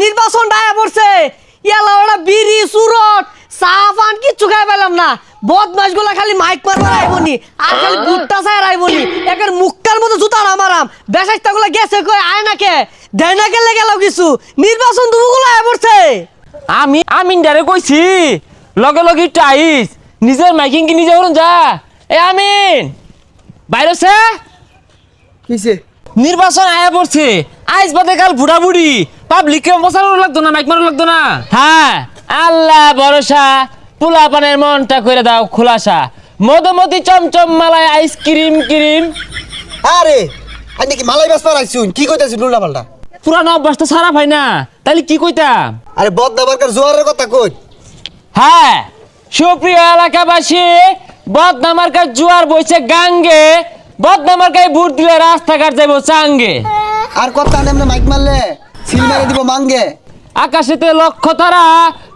নির্বাচন ডায়া পড়ছে ইয়ালা ওরা বিড়ি সুরট সাফান কিচ্ছু খাই পেলাম না বদমাস গুলা খালি মাইক মারবার আইবনি আর খালি বুটটা চায় আইবনি একের মুক্কার মতো জুতা নামারাম বেশাইস্তা গুলা গেছে কই আয় নাকে দেয় না গেলে গেল কিছু নির্বাচন দুগুলো আয় পড়ছে আমি আমিন ডারে কইছি লগে লগে টাইস নিজের মাইকিং কি নিজে করুন যা এ আমিন বাইরেছে কিসে নির্বাচন আয়া পড়ছে আইস বাদে কাল বুড়া বুড়ি পাবলিককে বসানো লাগতো না মাইক মারো লাগতো না হ্যাঁ আল্লাহ ভরসা পোলা পানের মনটা করে দাও খোলাসা মধুমতি চমচম মালাই আইসক্রিম ক্রিম আরে আমি কি মালাই ব্যস্ত রাখছুন কি কইতাছিস উল্টা পাল্টা পুরানো অভ্যাস তো সারা ভাই না তাহলে কি কইতাম আরে বদনামার্কার জোয়ারের কথা কই হ্যাঁ সুপ্রিয় এলাকাবাসী বদনামার্কার জোয়ার বইছে গাঙ্গে বদনামার্কায় ভোট দিলে রাস্তাঘাট যাইব চাঙ্গে আর কথা নেমনে মাইক মারলে সিল মেরে দিব মাঙ্গে আকাশেতে লক্ষ্য তারা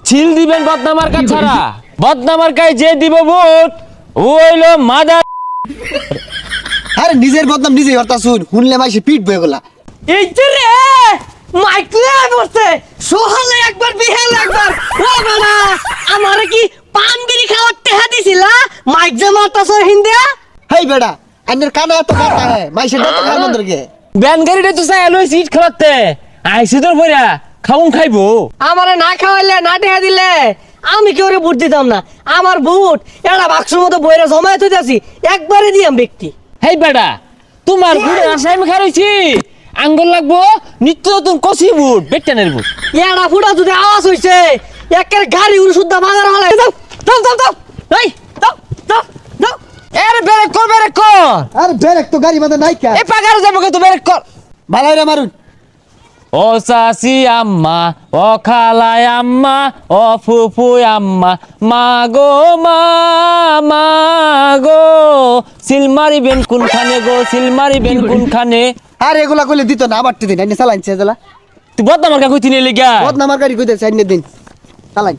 ছিল দিবেন বদনামার্কা ছাড়া বদনামার্কায় যে দিব ভোট ও হইলো মাদার আরে নিজের বদনাম নিজেই হরতা শুন শুনলে মাইসে পিট বয়ে গলা এই যে রে মাইক লয়ে পড়ছে সোহালে একবার বিহালে একবার ও বাবা আমারে কি পান বিড়ি খাওয়ার টেহা দিছিলা মাইক যে মারতাছ হিন্দিয়া হেই বেড়া আইনের কানে এত কথা হে মাইসে দত কার মন্দিরকে ব্যান গাড়িটা তো চাই এলো সিট খেলাতে আইসি তোর ভইরা খাউন খাইবো আমারে না খাওয়াইলে না টেহা দিলে আমি কি ওরে ভোট দিতাম না আমার ভোট এটা বাক্সের মতো বইরা জমায়েত হইতাছি একবারে দিয়াম ব্যক্তি হেই বেটা তোমার বুড়ে আশায় আমি খারইছি আঙ্গুল লাগবো নিত্য নতুন কষি বুট বেটানের বুট এড়া ফুটা যদি আওয়াজ হইছে একের গাড়ি উড়ে শুদ্ধা ভাঙার হলে দাও দাও দাও দাও এই দাও দাও দাও এর বেরেক কর বেরেক কর আরে বেরেক তো গাড়ি মধ্যে নাই কা এ পাগার যাবো কে তো বেরেক কর ভালাই রে মারুন ও চাচি আম্মা ও খালাই আম্মা ও ফুফু আম্মা মাগো মা গো সিল মারিবেন কোনখানে গো সিল মারিবেন কোনখানে আর এগুলা কইলে দিত না আবার দিন আইনে চালাইছে এজলা তুই বদনামার কা কইতি নিলি গা বদনামার গাড়ি কইতেছে আইনে দিন চালাই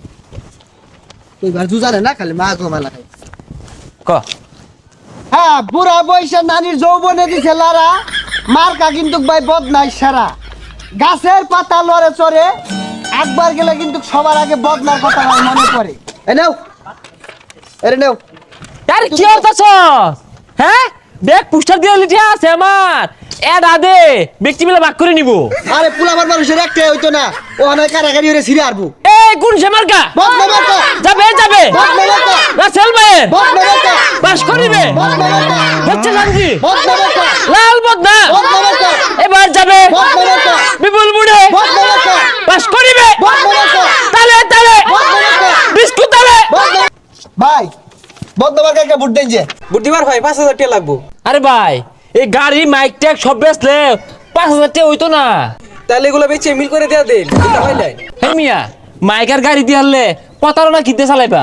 তুই বার জুজারে না খালি মা গো মালা খাই ক হ্যাঁ বুড়া বয়সে নানির যৌবনে দিছে লারা মার্কা কিন্তু ভাই বদনাই সারা গাছের পাতা লড়ে চড়ে একবার গেলে কিন্তু সবার আগে বদনার কথা আমার মনে পড়ে এই নাও এরে নাও আরে কি হতাছ হ্যাঁ ব্যাগ পুস্টার দিয়ে লিখে আছে আমার এড আদে ব্যক্তি মিলে ভাগ করে নিব আরে পুলাবার মানুষের একটাই হইতো না ও অনেক কারাগারি ওরে ছিঁড়ে আরবো এই কোন সেমার্কা বদনামার্কা যাবে যাবে বদনামার্কা রাসেল ভাইয়ের বদনামার্কা পাস করিবে বদনামার্কা হচ্ছে শান্তি বদনামার্কা লাল বদনা বদনামার্কা এবার যাবে বদনামার্কা বিপুল বুড়ে বদনামার্কা পাস করিবে বদনামার্কা তালে তালে বদনামার্কা বিস্কুট তালে ভাই বদনামার্কা একটা ভোট দেন যে বুদ্ধিবার ভাই 5,000 টাকা লাগবো আরে ভাই এই গাড়ি মাইক ট্যাগ সব বেচলে 5,000 টাকা হইতো না তাহলে এগুলো বেচে মিল করে দেয়া দেন এটা হইলাই হে মিয়া মাইকার গাড়ি দিয়ে হারলে প্রতারণা কিনতে চালাইবা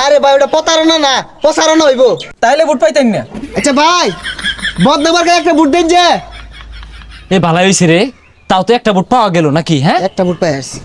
আরে ভাই ওটা প্রতারণা না প্রসারণা হইবো তাহলে ভোট পাইতেন না আচ্ছা ভাই বদনামার্কা একটা ভোট দেন যে এ ভালাই হইছে রে তাও তো একটা বুট পাওয়া গেল নাকি হ্যাঁ একটা ভোট পাই আসছি